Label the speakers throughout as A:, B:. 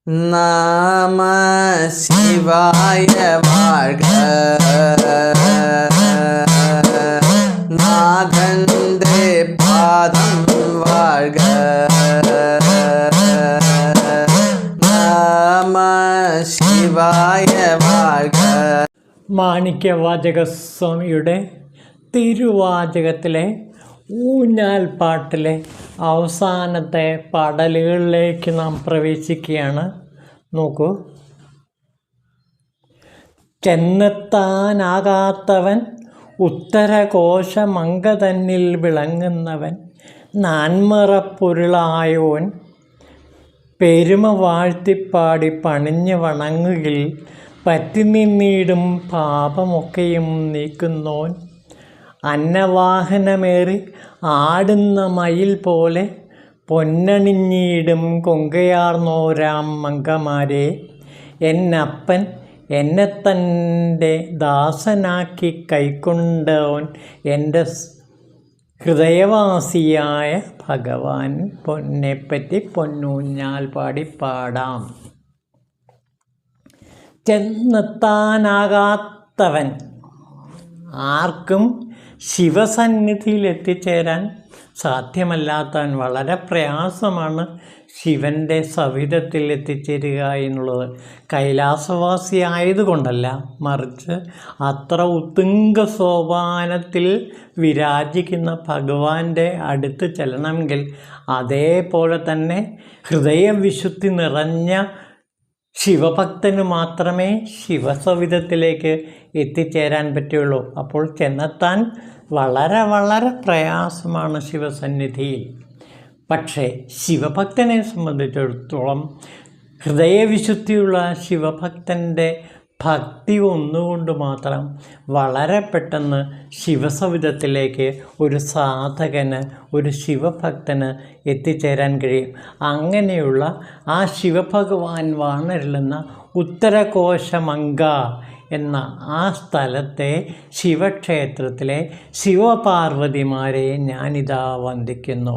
A: நம சிவாய வாழ்க. நாதந்தே பாதம் வாழ்க. நம சிவாய வாழ்க.
B: മാണിക്യവാചകസ്വാമിയുടെ തിരുവാചകത്തിലെ ഊഞ്ഞാൽ പാട്ടിലെ അവസാനത്തെ പാടലുകളിലേക്ക് നാം പ്രവേശിക്കുകയാണ്. നോക്കൂ. ചെന്നെത്താനാകാത്തവൻ ഉത്തരകോശമങ്ക തന്നിൽ വിളങ്ങുന്നവൻ നാൻമറപ്പൊരുളായോൻ പെരുമ വാഴ്ത്തിപ്പാടി പണിഞ്ഞു വണങ്ങുകിൽ പറ്റി നിന്നിടും പാപമൊക്കെയും നീക്കുന്നോൻ അന്നവാഹനമേറി ആടുന്ന മയിൽ പോലെ പൊന്നണിഞ്ഞിടും കൊങ്കയാർന്നോരാം മങ്കമാരെ എന്നപ്പൻ എന്നെ തൻ്റെ ദാസനാക്കി കൈക്കൊണ്ടവൻ എൻ്റെ ഹൃദയവാസിയായ ഭഗവാൻ പൊന്നെപ്പറ്റി പൊന്നൂഞ്ഞാൽ പാടി പാടാം. ചെന്നെത്താനാകാത്തവൻ, ആർക്കും ശിവസന്നിധിയിൽ എത്തിച്ചേരാൻ സാധ്യമല്ലാത്തവൻ, വളരെ പ്രയാസമാണ് ശിവൻ്റെ സവിധത്തിൽ എത്തിച്ചേരുക എന്നുള്ളത്. കൈലാസവാസി ആയതുകൊണ്ടല്ല, മറിച്ച് അത്ര ഉത്തുംഗ സോപാനത്തിൽ വിരാജിക്കുന്ന ഭഗവാന്റെ അടുത്ത് ചെല്ലണമെങ്കിൽ അതേപോലെ തന്നെ ഹൃദയവിശുദ്ധി നിറഞ്ഞ ശിവഭക്തന് മാത്രമേ ശിവസവിധത്തിലേക്ക് എത്തിച്ചേരാൻ പറ്റുള്ളൂ. അപ്പോൾ ചെന്നെത്താൻ വളരെ വളരെ പ്രയാസമാണ് ശിവസന്നിധിയിൽ. പക്ഷേ ശിവഭക്തനെ സംബന്ധിച്ചിടത്തോളം ഹൃദയവിശുദ്ധിയുള്ള ശിവഭക്തൻ്റെ ഭക്തി ഒന്നുകൊണ്ട് മാത്രം വളരെ പെട്ടെന്ന് ശിവസവിധത്തിലേക്ക് ഒരു സാധകന്, ഒരു ശിവഭക്തന് എത്തിച്ചേരാൻ കഴിയും. അങ്ങനെയുള്ള ആ ശിവഭഗവാൻ വാണരുളുന്ന ഉത്തരകോശമങ്ക എന്ന ആ സ്ഥലത്തെ ശിവക്ഷേത്രത്തിലെ ശിവപാർവതിമാരെ ഞാനിതാ വന്ദിക്കുന്നു.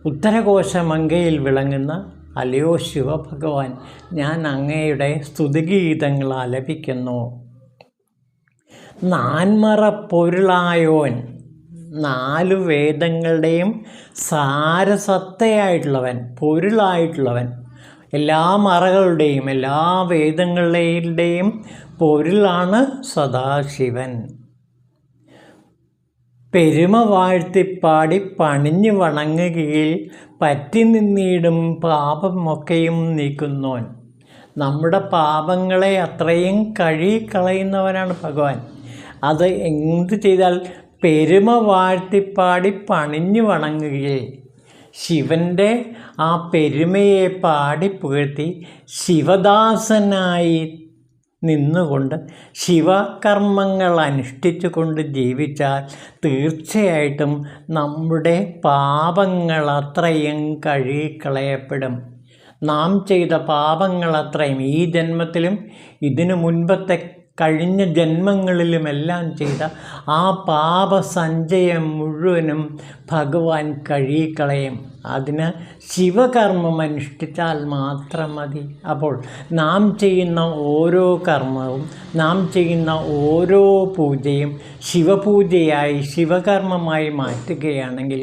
B: ഉത്തരകോശമങ്കയിൽ വിളങ്ങുന്ന അല്ലയോ ശിവഭഗവാൻ, ഞാൻ അങ്ങയുടെ സ്തുതിഗീതങ്ങൾ ആലപിക്കുന്നു. നാൻമറപ്പൊരുളായോൻ, 4 വേദങ്ങളുടെയും സാരസത്തയായിട്ടുള്ളവൻ, പൊരുളായിട്ടുള്ളവൻ, എല്ലാ മറകളുടെയും എല്ലാ വേദങ്ങളുടെയും പൊരുളാണ് സദാശിവൻ. പെരുമ വാഴ്ത്തിപ്പാടി പണിഞ്ഞു വണങ്ങുകയിൽ പറ്റി നിന്നിടും പാപമൊക്കെയും നീക്കുന്നോൻ. നമ്മുടെ പാപങ്ങളെ അത്രയും കഴുകിക്കളയുന്നവനാണ് ഭഗവാൻ. അത് എന്ത് ചെയ്താൽ പെരുമ വാഴ്ത്തിപ്പാടി പണിഞ്ഞു വണങ്ങുകയിൽ ശിവൻ്റെ ആ പെരുമയെ പാടി പുകഴ്ത്തി ശിവദാസനായി നിന്നുകൊണ്ട് ശിവകർമ്മങ്ങൾ അനുഷ്ഠിച്ചു കൊണ്ട് ജീവിച്ചാൽ തീർച്ചയായിട്ടും നമ്മുടെ പാപങ്ങൾ അത്രയും കഴുകിക്കളയപ്പെടും. നാം ചെയ്ത പാപങ്ങൾ അത്രയും ഈ ജന്മത്തിലും ഇതിനു മുൻപത്തെ കഴിഞ്ഞ ജന്മങ്ങളിലുമെല്ലാം ചെയ്ത ആ പാപസഞ്ചയം മുഴുവനും ഭഗവാൻ കഴുകിക്കളയും. അതിന് ശിവകർമ്മം അനുഷ്ഠിച്ചാൽ മാത്രം മതി. അപ്പോൾ നാം ചെയ്യുന്ന ഓരോ കർമ്മവും, നാം ചെയ്യുന്ന ഓരോ പൂജയും ശിവപൂജയായി ശിവകർമ്മമായി മാറ്റുകയാണെങ്കിൽ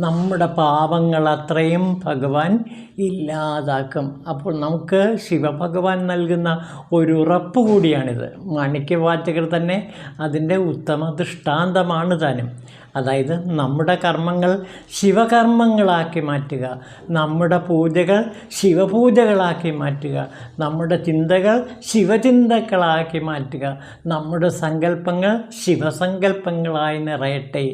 B: നമ്മുടെ പാപങ്ങൾ അത്രയും ഭഗവാൻ ഇല്ലാതാക്കും. അപ്പോൾ നമുക്ക് ശിവഭഗവാൻ നൽകുന്ന ഒരു ഉറപ്പ് കൂടിയാണിത്. മാണിക്യവാചകർ തന്നെ അതിൻ്റെ ഉത്തമ ദൃഷ്ടാന്തമാണ് താനും. അതായത് നമ്മുടെ കർമ്മങ്ങൾ ശിവകർമ്മങ്ങളാക്കി മാറ്റുക, നമ്മുടെ പൂജകൾ ശിവപൂജകളാക്കി മാറ്റുക, നമ്മുടെ ചിന്തകൾ ശിവചിന്തകളാക്കി മാറ്റുക, നമ്മുടെ സങ്കല്പങ്ങൾ ശിവസങ്കല്പങ്ങളായി നിറയട്ടെ.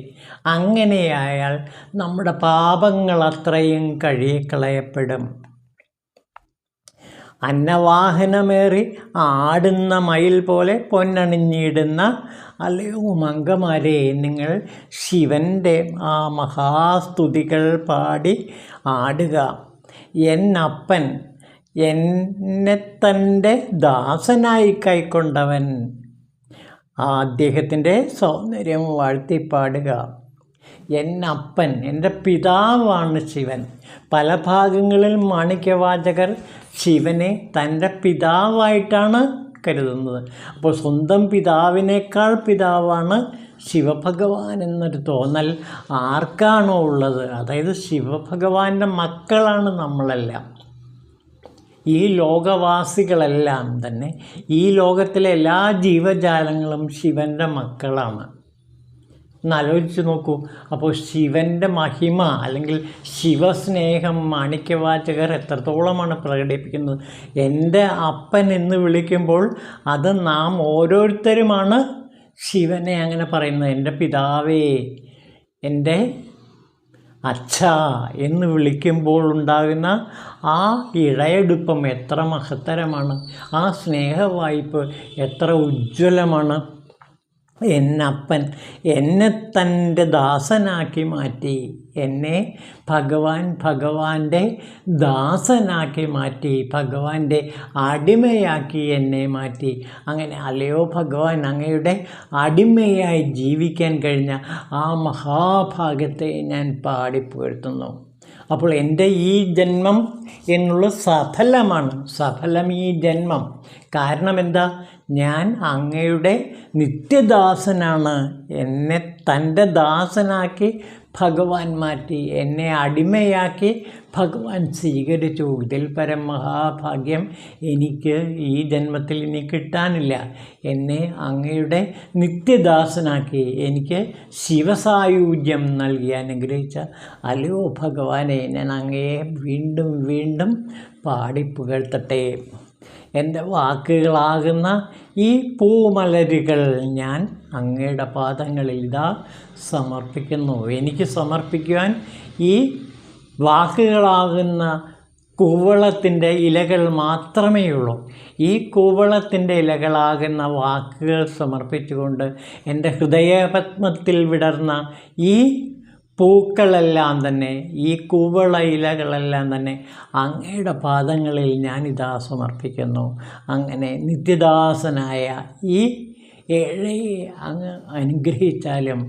B: അങ്ങനെയായാൽ നമ്മുടെ പാപങ്ങൾ അത്രയും കഴുകിക്കളയപ്പെടും. അന്നവാഹനമേറി ആടുന്ന മയിൽ പോലെ പൊന്നണിഞ്ഞിടുന്ന അല്ലയോ മങ്കമാരെ, നിങ്ങൾ ശിവൻ്റെ ആ മഹാസ്തുതികൾ പാടി ആടുക. എന്നപ്പൻ എന്നെ തൻ്റെ ദാസനായി കൈക്കൊണ്ടവൻ, അദ്ദേഹത്തിൻ്റെ സൗന്ദര്യം വാഴ്ത്തിപ്പാടുക. എന്നപ്പൻ, എൻ്റെ പിതാവാണ് ശിവൻ. പല ഭാഗങ്ങളിൽ മാണിക്യവാചകർ ശിവനെ തൻ്റെ പിതാവായിട്ടാണ് കരുതുന്നത്. അപ്പോൾ സ്വന്തം പിതാവിനേക്കാൾ പിതാവാണ് ശിവഭഗവാൻ എന്നൊരു തോന്നൽ ആർക്കാണോ ഉള്ളത്, അതായത് ശിവഭഗവാന്റെ മക്കളാണ് നമ്മളെല്ലാം. ഈ ലോകവാസികളെല്ലാം തന്നെ, ഈ ലോകത്തിലെ എല്ലാ ജീവജാലങ്ങളും ശിവൻ്റെ മക്കളാണ്. എന്നാലോചിച്ച് നോക്കൂ. അപ്പോൾ ശിവൻ്റെ മഹിമ അല്ലെങ്കിൽ ശിവസ്നേഹം മാണിക്യവാചകർ എത്രത്തോളമാണ് പ്രകടിപ്പിക്കുന്നത്. എൻ്റെ അപ്പൻ എന്ന് വിളിക്കുമ്പോൾ അത് നാം ഓരോരുത്തരുമാണ് ശിവനെ അങ്ങനെ പറയുന്നത്. എൻ്റെ പിതാവേ, എൻ്റെ അച്ഛാ എന്ന് വിളിക്കുമ്പോൾ ഉണ്ടാകുന്ന ആ ഇഴയെടുപ്പം എത്ര മഹത്തരമാണ്. ആ സ്നേഹവായ്പ് എത്ര ഉജ്ജ്വലമാണ്. എന്നപ്പൻ എന്നെ തൻ്റെ ദാസനാക്കി മാറ്റി. എന്നെ ഭഗവാന്റെ ദാസനാക്കി മാറ്റി, ഭഗവാന്റെ അടിമയാക്കി എന്നെ മാറ്റി. അങ്ങനെ അല്ലയോ ഭഗവാൻ, അങ്ങയുടെ അടിമയായി ജീവിക്കാൻ കഴിഞ്ഞ ആ മഹാഭാഗ്യത്തെ ഞാൻ പാടിപ്പുകഴ്ത്തുന്നു. അപ്പോൾ എൻ്റെ ഈ ജന്മം എന്നുള്ള സഫലം ഈ ജന്മം. കാരണം എന്താ? ഞാൻ അങ്ങയുടെ നിത്യദാസനാണ്. എന്നെ തൻ്റെ ദാസനാക്കി ഭഗവാൻ മാറ്റി, എന്നെ അടിമയാക്കി ഭഗവാൻ സ്വീകരിച്ചു. ഇതിൽ പരം മഹാഭാഗ്യം എനിക്ക് ഈ ജന്മത്തിൽ ഇനി കിട്ടാനില്ല. എന്നെ അങ്ങയുടെ നിത്യദാസനാക്കി എനിക്ക് ശിവസായുജ്യം നൽകി അനുഗ്രഹിച്ച അല്ലയോ ഭഗവാനെ, ഞാൻ അങ്ങയെ വീണ്ടും വീണ്ടും പാടിപ്പുകഴ്ത്തട്ടെ. എൻ്റെ വാക്കുകളാകുന്ന ഈ പൂമലരുകൾ ഞാൻ അങ്ങയുടെ പാദങ്ങളിൽ ഇതാ സമർപ്പിക്കുന്നു. എനിക്ക് സമർപ്പിക്കുവാൻ ഈ വാക്കുകളാകുന്ന കൂവളത്തിൻ്റെ ഇലകൾ മാത്രമേ ഉള്ളൂ. ഈ കൂവളത്തിൻ്റെ ഇലകളാകുന്ന വാക്കുകൾ സമർപ്പിച്ചുകൊണ്ട് എൻ്റെ ഹൃദയപത്മത്തിൽ വിടർന്ന ഈ പൂക്കളെല്ലാം തന്നെ, ഈ കൂവള ഇലകളെല്ലാം തന്നെ അങ്ങയുടെ പാദങ്ങളിൽ ഞാനിതാ സമർപ്പിക്കുന്നു. അങ്ങനെ നിത്യദാസനായ ഈ ഏഴയെ അങ്ങ് അനുഗ്രഹിച്ചാലും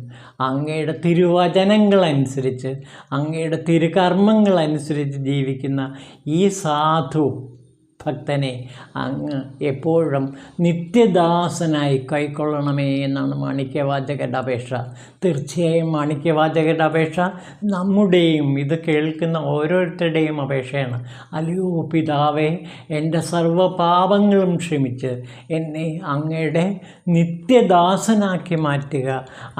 B: അങ്ങയുടെ തിരുവചനങ്ങളനുസരിച്ച്, അങ്ങയുടെ തിരുകർമ്മങ്ങളനുസരിച്ച് ജീവിക്കുന്ന ഈ സാധു ഭക്തനെ അങ്ങ് എപ്പോഴും നിത്യദാസനായി കൈക്കൊള്ളണമേ എന്നാണ് മാണിക്യവാചകരുടെ അപേക്ഷ. തീർച്ചയായും മാണിക്യവാചകരുടെ അപേക്ഷ നമ്മുടെയും ഇത് കേൾക്കുന്ന ഓരോരുത്തരുടെയും അപേക്ഷയാണ്. അല്ലയോ പിതാവേ, എൻ്റെ സർവ്വപാപങ്ങളും ക്ഷമിച്ച് എന്നെ അങ്ങയുടെ നിത്യദാസനാക്കി മാറ്റുക.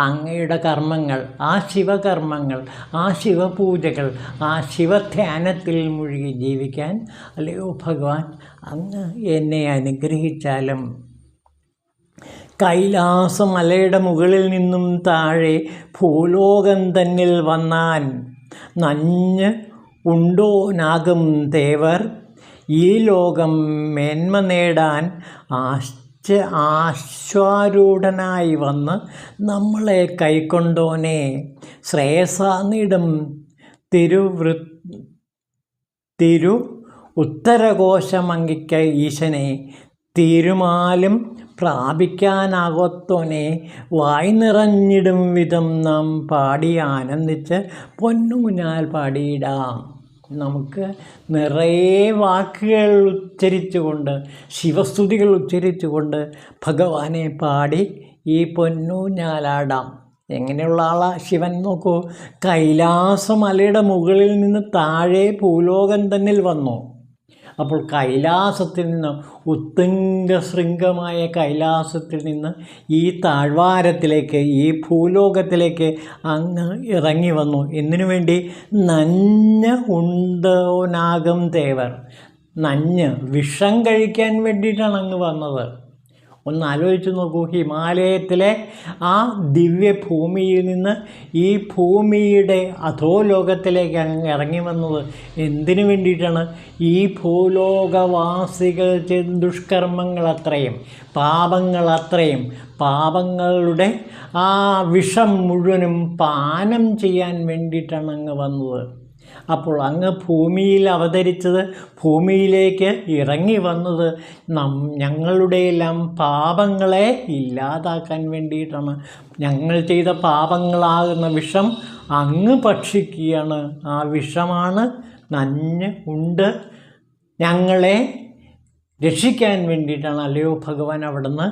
B: അങ്ങയുടെ കർമ്മങ്ങൾ, ആ ശിവകർമ്മങ്ങൾ, ആ ശിവപൂജകൾ, ആ ശിവധ്യാനത്തിൽ മുഴുകി ജീവിക്കാൻ അല്ലയോ ഭഗവാൻ അങ്ങ് എന്നെ അനുഗ്രഹിച്ചാലും. കൈലാസമലയുടെ മുകളിൽ നിന്നും താഴെ ഭൂലോകം തന്നിൽ വന്നാൻ നഞ്ഞ് ഉണ്ടോനാകും തേവർ. ഈ ലോകം മേന്മ നേടാൻ ആശ്വാരൂഢനായി വന്ന് നമ്മളെ കൈക്കൊണ്ടോനെ. ശ്രേയസാന്നിടും തിരു ഉത്തരകോശമങ്കിക്ക ഈശനെ. തിരുമാലും പ്രാപിക്കാനാകത്തോനെ. വായ് നിറഞ്ഞിടും വിധം നാം പാടി ആനന്ദിച്ച് പൊന്നൂഞ്ഞാൽ പാടിയിടാം. നമുക്ക് നിറയെ വാക്കുകൾ ഉച്ചരിച്ചുകൊണ്ട്, ശിവസ്തുതികൾ ഉച്ചരിച്ചുകൊണ്ട് ഭഗവാനെ പാടി ഈ പൊന്നൂഞ്ഞാലാടാം. എങ്ങനെയുള്ള ആളാണ് ശിവൻ നോക്കൂ. കൈലാസമലയുടെ മുകളിൽ നിന്ന് താഴെ ഭൂലോകം തന്നിൽ വന്നു. അപ്പോൾ കൈലാസത്തിൽ നിന്ന്, ഉത്തുംഗശൃംഗമായ കൈലാസത്തിൽ നിന്ന് ഈ താഴ്വാരത്തിലേക്ക്, ഈ ഭൂലോകത്തിലേക്ക് അങ്ങ് ഇറങ്ങി വന്നു. എന്തിനു വേണ്ടി? നഞ്ഞ ഉണ്ടോനാകം തേവർ. നഞ്ഞ് വിഷം കഴിക്കാൻ വേണ്ടിയിട്ടാണ് അങ്ങ് വന്നത്. ഒന്ന് ആലോചിച്ച് നോക്കൂ. ഹിമാലയത്തിലെ ആ ദിവ്യഭൂമിയിൽ നിന്ന് ഈ ഭൂമിയുടെ അധോലോകത്തിലേക്ക് അങ്ങ് ഇറങ്ങി വന്നത് എന്തിനു വേണ്ടിയിട്ടാണ്? ഈ ഭൂലോകവാസികൾ ചെയ്ത ദുഷ്കർമ്മങ്ങളത്രയും, പാപങ്ങളത്രയും, പാപങ്ങളുടെ ആ വിഷം മുഴുവനും പാനം ചെയ്യാൻ വേണ്ടിയിട്ടാണ് അങ്ങ് വന്നത്. അപ്പോൾ അങ്ങ് ഭൂമിയിൽ അവതരിച്ചത്, ഭൂമിയിലേക്ക് ഇറങ്ങി വന്നത് ഞങ്ങളുടെ എല്ലാം പാപങ്ങളെ ഇല്ലാതാക്കാൻ വേണ്ടിയിട്ടാണ്. ഞങ്ങൾ ചെയ്ത പാപങ്ങളാകുന്ന വിഷം അങ്ങ് ഭക്ഷിക്കുകയാണ്. ആ വിഷമാണ് നഞ്ഞ് ഉണ്ട് ഞങ്ങളെ രക്ഷിക്കാൻ വേണ്ടിയിട്ടാണ് അല്ലയോ ഭഗവാൻ അവിടുന്ന്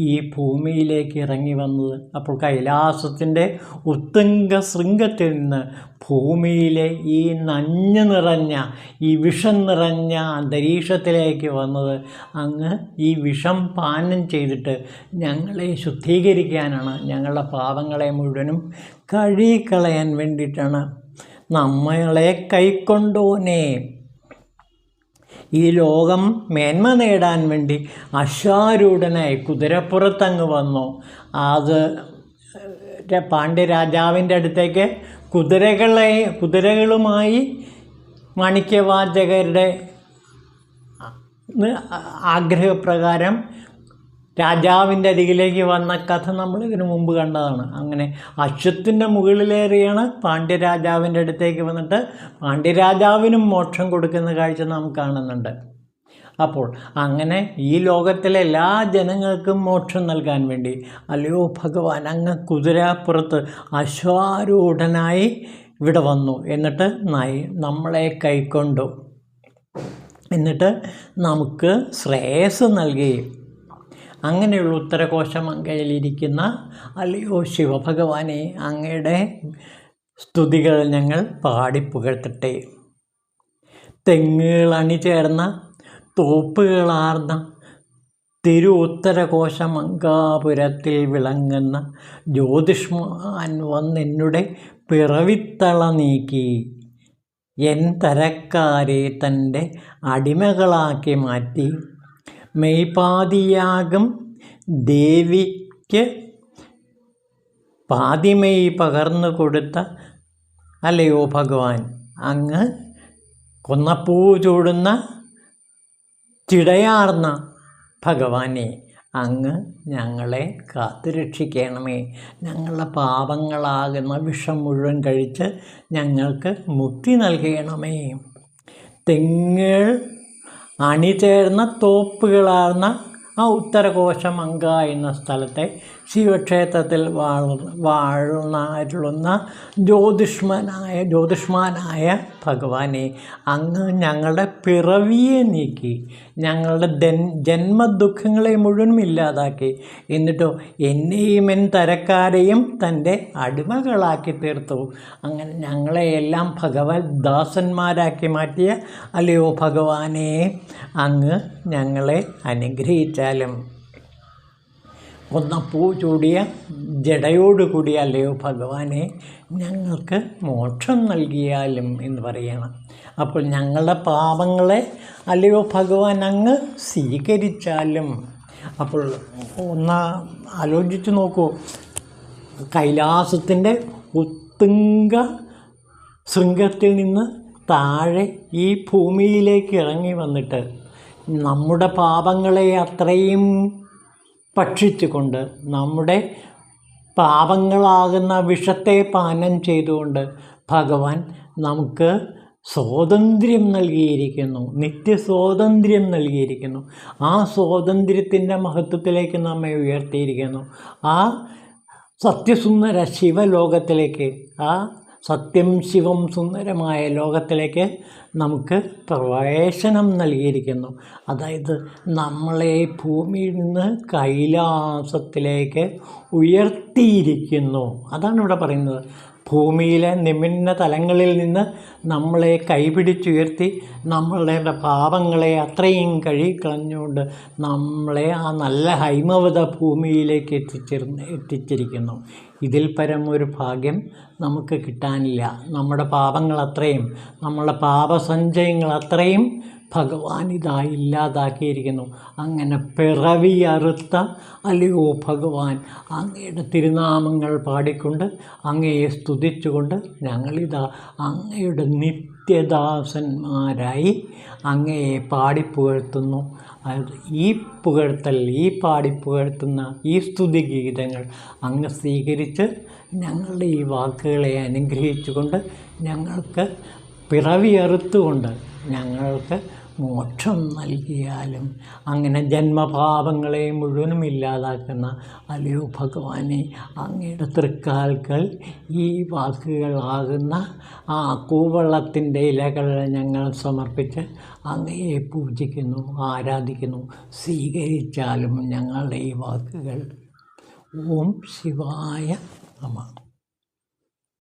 B: ഈ ഭൂമിയിലേക്ക് ഇറങ്ങി വന്നത്. അപ്പോൾ കൈലാസത്തിൻ്റെ ഉത്തുംഗ ശൃംഗത്തിൽ നിന്ന് ഭൂമിയിലെ ഈ നഞ്ഞ് നിറഞ്ഞ, ഈ വിഷം നിറഞ്ഞ അന്തരീക്ഷത്തിലേക്ക് വന്നത് അങ്ങ് ഈ വിഷം പാനം ചെയ്തിട്ട് ഞങ്ങളെ ശുദ്ധീകരിക്കാനാണ്, ഞങ്ങളുടെ പാപങ്ങളെ മുഴുവനും കഴുകിക്കളയാൻ വേണ്ടിയിട്ടാണ്. നമ്മളെ കൈക്കൊണ്ടോനെ ഈ ലോകം മേന്മ നേടാൻ വേണ്ടി അശ്വാരൂഢനായി കുതിരപ്പുറത്തങ്ങ് വന്നു. അത് പാണ്ഡ്യരാജാവിൻ്റെ അടുത്തേക്ക് കുതിരകളുമായി മാണിക്യവാചകരുടെ ആഗ്രഹപ്രകാരം രാജാവിൻ്റെ അരികിലേക്ക് വന്ന കഥ നമ്മൾ ഇതിനു മുമ്പ് കണ്ടതാണ്. അങ്ങനെ അശ്വത്തിൻ്റെ മുകളിലേറിയാണ് പാണ്ഡ്യരാജാവിൻ്റെ അടുത്തേക്ക് വന്നിട്ട് പാണ്ഡ്യരാജാവിനും മോക്ഷം കൊടുക്കുന്ന കാഴ്ച നാം കാണുന്നുണ്ട്. അപ്പോൾ അങ്ങനെ ഈ ലോകത്തിലെ എല്ലാ ജനങ്ങൾക്കും മോക്ഷം നൽകാൻ വേണ്ടി അല്ലയോ ഭഗവാൻ അങ്ങ് കുതിരപ്പുറത്ത് അശ്വാരൂഢനായി ഇവിടെ വന്നു. എന്നിട്ട് നമ്മളെ കൈക്കൊണ്ടു. എന്നിട്ട് നമുക്ക് ശ്രേയസ് നൽകി. അങ്ങനെയുള്ള ഉത്തരകോശമങ്കയിലിരിക്കുന്ന അല്ലയോ ശിവഭഗവാനെ, അങ്ങയുടെ സ്തുതികൾ ഞങ്ങൾ പാടിപ്പുകഴ്ത്തട്ടെ. തെങ്ങുകൾ അണിചേർന്ന തോപ്പുകളാർന്ന ഉത്തരകോശമങ്കാപുരത്തിൽ വിളങ്ങുന്ന ജ്യോതിഷ്മാൻ വന്നെന്നുടെ പിറവിത്തള നീക്കി എൻ തരക്കാരെ തൻ്റെ അടിമകളാക്കി മാറ്റി മെയ്പാതിയാകും ദേവിക്ക് പാതിമെയ് പകർന്നു കൊടുത്ത അല്ലയോ ഭഗവാൻ, അങ്ങ് കൊന്നപ്പൂ ചൂടുന്ന ചിടയാർന്ന ഭഗവാനെ, അങ്ങ് ഞങ്ങളെ കാത്തുരക്ഷിക്കണമേ. ഞങ്ങളുടെ പാപങ്ങളാകുന്ന വിഷം മുഴുവൻ കഴിച്ച് ഞങ്ങൾക്ക് മുക്തി നൽകണമേ. തെങ്ങുകൾ അണിചേർന്ന തോപ്പുകളാർന്ന ആ ഉത്തരകോശമങ്ക എന്ന സ്ഥലത്തെ ശിവക്ഷേത്രത്തിൽ വാഴുന്ന ജ്യോതിഷ്മാനായ ഭഗവാനെ, അങ്ങ് ഞങ്ങളുടെ പിറവിയെ നീക്കി ഞങ്ങളുടെ ജന്മദുഃഖങ്ങളെ മുഴുവൻ ഇല്ലാതാക്കി. എന്നിട്ടോ എന്നെയും എൻ തരക്കാരെയും തൻ്റെ അടിമകളാക്കി തീർത്തു. അങ്ങനെ ഞങ്ങളെയെല്ലാം ഭഗവത് ദാസന്മാരാക്കി മാറ്റിയ അല്ലയോ ഭഗവാനെ, അങ്ങ് ഞങ്ങളെ അനുഗ്രഹിച്ചാലും കൊന്നപ്പൂ ചൂടിയ ജടയോടുകൂടിയ അല്ലയോ ഭഗവാനെ, ഞങ്ങൾക്ക് മോക്ഷം നൽകിയാലും എന്ന് പറയണം. അപ്പോൾ ഞങ്ങളുടെ പാപങ്ങളെ അല്ലയോ ഭഗവാൻ അങ്ങ് സ്വീകരിച്ചാലും. അപ്പോൾ ഒന്ന് ആലോചിച്ച് നോക്കൂ, കൈലാസത്തിൻ്റെ ഉത്തുംഗ ശൃംഗത്തിൽ നിന്ന് താഴെ ഈ ഭൂമിയിലേക്ക് ഇറങ്ങി വന്നിട്ട് നമ്മുടെ പാപങ്ങളെ അത്രയും ഭക്ഷിച്ചുകൊണ്ട്, നമ്മുടെ പാപങ്ങളാകുന്ന വിഷത്തെ പാനം ചെയ്തുകൊണ്ട് ഭഗവാൻ നമുക്ക് സ്വാതന്ത്ര്യം നൽകിയിരിക്കുന്നു, നിത്യസ്വാതന്ത്ര്യം നൽകിയിരിക്കുന്നു. ആ സ്വാതന്ത്ര്യത്തിൻ്റെ മഹത്വത്തിലേക്ക് നമ്മെ ഉയർത്തിയിരിക്കുന്നു. ആ സത്യസുന്ദര ശിവലോകത്തിലേക്ക്, ആ സത്യം ശിവം സുന്ദരമായ ലോകത്തിലേക്ക് നമുക്ക് പ്രവേശനം നൽകിയിരിക്കുന്നു. അതായത് നമ്മളെ ഭൂമിയിൽ നിന്ന് കൈലാസത്തിലേക്ക് ഉയർത്തിയിരിക്കുന്നു. അതാണ് ഇവിടെ പറയുന്നത്. ഭൂമിയിലെ നിമ്ന തലങ്ങളിൽ നിന്ന് നമ്മളെ കൈപിടിച്ചുയർത്തി നമ്മളുടെ പാപങ്ങളെ അത്രയും കഴുകിക്കളഞ്ഞുകൊണ്ട് നമ്മളെ ആ നല്ല ഹൈമവത ഭൂമിയിലേക്ക് എത്തിച്ചിരിക്കുന്നു. ഇതിൽ പരം ഒരു ഭാഗ്യം നമുക്ക് കിട്ടാനില്ല. നമ്മുടെ പാപങ്ങൾ അത്രയും, നമ്മളുടെ പാപസഞ്ചയങ്ങൾ അത്രയും ഭഗവാൻ ഇതായി ഇല്ലാതാക്കിയിരിക്കുന്നു. അങ്ങനെ പിറവി അറുത്ത അല്ലയോ ഭഗവാൻ, അങ്ങയുടെ തിരുനാമങ്ങൾ പാടിക്കൊണ്ട് അങ്ങയെ സ്തുതിച്ചുകൊണ്ട് ഞങ്ങളിതാ അങ്ങയുടെ നിത്യദാസന്മാരായി അങ്ങയെ പാടിപ്പുകഴ്ത്തുന്നു. ഈ പുകഴ്ത്തൽ, ഈ പാടിപ്പുകഴ്ത്തുന്ന ഈ സ്തുതിഗീതങ്ങൾ അങ്ങ് സ്വീകരിച്ച് ഞങ്ങളുടെ ഈ വാക്കുകളെ അനുഗ്രഹിച്ചുകൊണ്ട് ഞങ്ങൾക്ക് പിറവിയെറുത്തുകൊണ്ട് ഞങ്ങൾക്ക് മോക്ഷം നൽകിയാലും അങ്ങനെ ജന്മപാപങ്ങളെ മുഴുവനും ഇല്ലാതാക്കുന്ന അല്ലയോ ഭഗവാനെ, അങ്ങയുടെ തൃക്കാൽക്കൽ ഈ വാക്കുകളാകുന്ന ആ കൂവളത്തിൻ്റെ ഇലകൾ ഞങ്ങൾ സമർപ്പിച്ച് അങ്ങയെ പൂജിക്കുന്നു, ആരാധിക്കുന്നു. സ്വീകരിച്ചാലും ഞങ്ങളുടെ ഈ വാക്കുകൾ. ഓം ശിവായ നമഃ.